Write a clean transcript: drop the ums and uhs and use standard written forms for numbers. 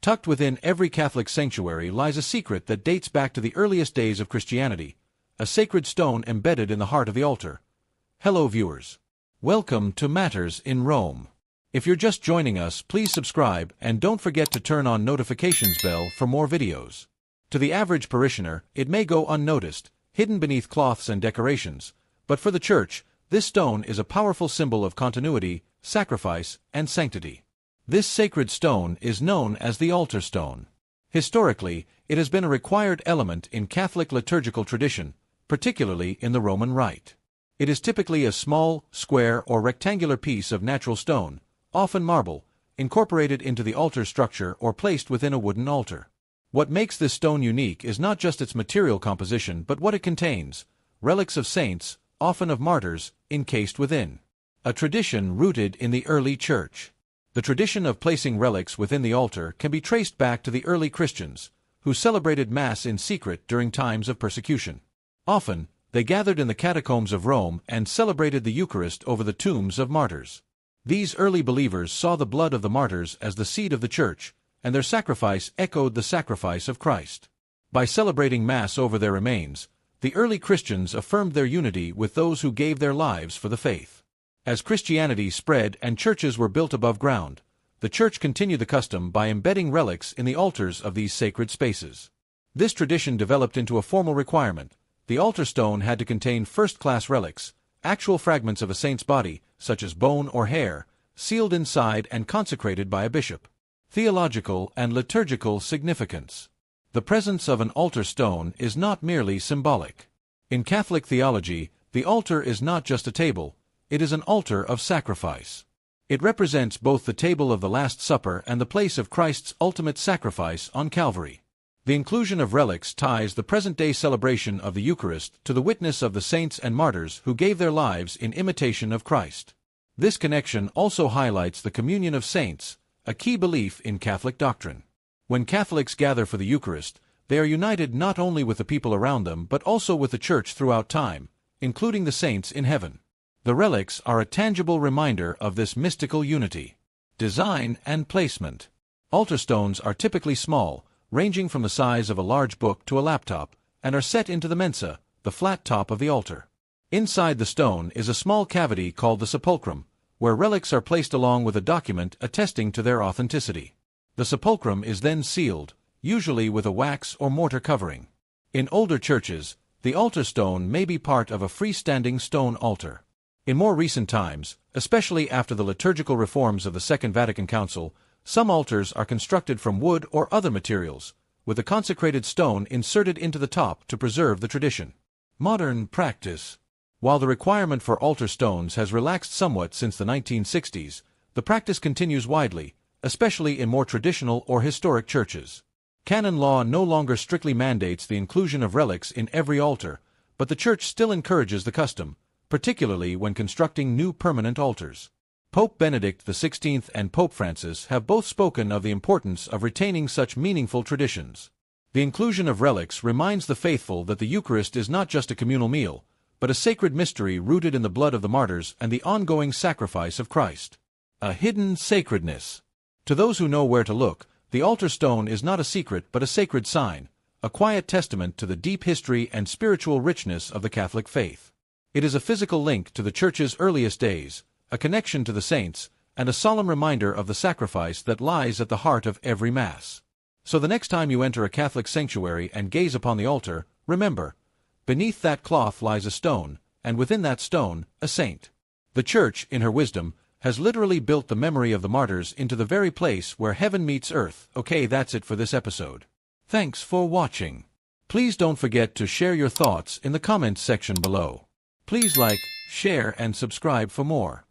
Tucked within every Catholic sanctuary lies a secret that dates back to the earliest days of Christianity, a sacred stone embedded in the heart of the altar. Hello viewers. Welcome to Matters in Rome. If you're just joining us, please subscribe and don't forget to turn on notifications bell for more videos. To the average parishioner, it may go unnoticed, hidden beneath cloths and decorations, but for the Church, this stone is a powerful symbol of continuity, sacrifice, and sanctity. This sacred stone is known as the altar stone. Historically, it has been a required element in Catholic liturgical tradition, particularly in the Roman Rite. It is typically a small, square, or rectangular piece of natural stone, often marble, incorporated into the altar structure or placed within a wooden altar. What makes this stone unique is not just its material composition but what it contains: relics of saints, often of martyrs, encased within. A tradition rooted in the early Church. The tradition of placing relics within the altar can be traced back to the early Christians, who celebrated Mass in secret during times of persecution. Often, they gathered in the catacombs of Rome and celebrated the Eucharist over the tombs of martyrs. These early believers saw the blood of the martyrs as the seed of the Church, and their sacrifice echoed the sacrifice of Christ. By celebrating Mass over their remains, the early Christians affirmed their unity with those who gave their lives for the faith. As Christianity spread and churches were built above ground, the Church continued the custom by embedding relics in the altars of these sacred spaces. This tradition developed into a formal requirement. The altar stone had to contain first-class relics, actual fragments of a saint's body, such as bone or hair, sealed inside and consecrated by a bishop. Theological and liturgical significance. The presence of an altar stone is not merely symbolic. In Catholic theology, the altar is not just a table, it is an altar of sacrifice. It represents both the table of the Last Supper and the place of Christ's ultimate sacrifice on Calvary. The inclusion of relics ties the present-day celebration of the Eucharist to the witness of the saints and martyrs who gave their lives in imitation of Christ. This connection also highlights the communion of saints, a key belief in Catholic doctrine. When Catholics gather for the Eucharist, they are united not only with the people around them but also with the Church throughout time, including the saints in heaven. The relics are a tangible reminder of this mystical unity. Design and placement. Altar stones are typically small, ranging from the size of a large book to a laptop, and are set into the mensa, the flat top of the altar. Inside the stone is a small cavity called the sepulchrum, where relics are placed along with a document attesting to their authenticity. The sepulchrum is then sealed, usually with a wax or mortar covering. In older churches, the altar stone may be part of a freestanding stone altar. In more recent times, especially after the liturgical reforms of the Second Vatican Council, some altars are constructed from wood or other materials, with a consecrated stone inserted into the top to preserve the tradition. Modern practice. While the requirement for altar stones has relaxed somewhat since the 1960s, the practice continues widely, especially in more traditional or historic churches. Canon law no longer strictly mandates the inclusion of relics in every altar, but the Church still encourages the custom, particularly when constructing new permanent altars. Pope Benedict XVI and Pope Francis have both spoken of the importance of retaining such meaningful traditions. The inclusion of relics reminds the faithful that the Eucharist is not just a communal meal, but a sacred mystery rooted in the blood of the martyrs and the ongoing sacrifice of Christ. A hidden sacredness. To those who know where to look, the altar stone is not a secret but a sacred sign, a quiet testament to the deep history and spiritual richness of the Catholic faith. It is a physical link to the Church's earliest days, a connection to the saints, and a solemn reminder of the sacrifice that lies at the heart of every Mass. So the next time you enter a Catholic sanctuary and gaze upon the altar, remember, beneath that cloth lies a stone, and within that stone, a saint. The Church, in her wisdom, has literally built the memory of the martyrs into the very place where heaven meets earth. Okay, that's it for this episode. Thanks for watching. Please don't forget to share your thoughts in the comments section below. Please like, share, and subscribe for more.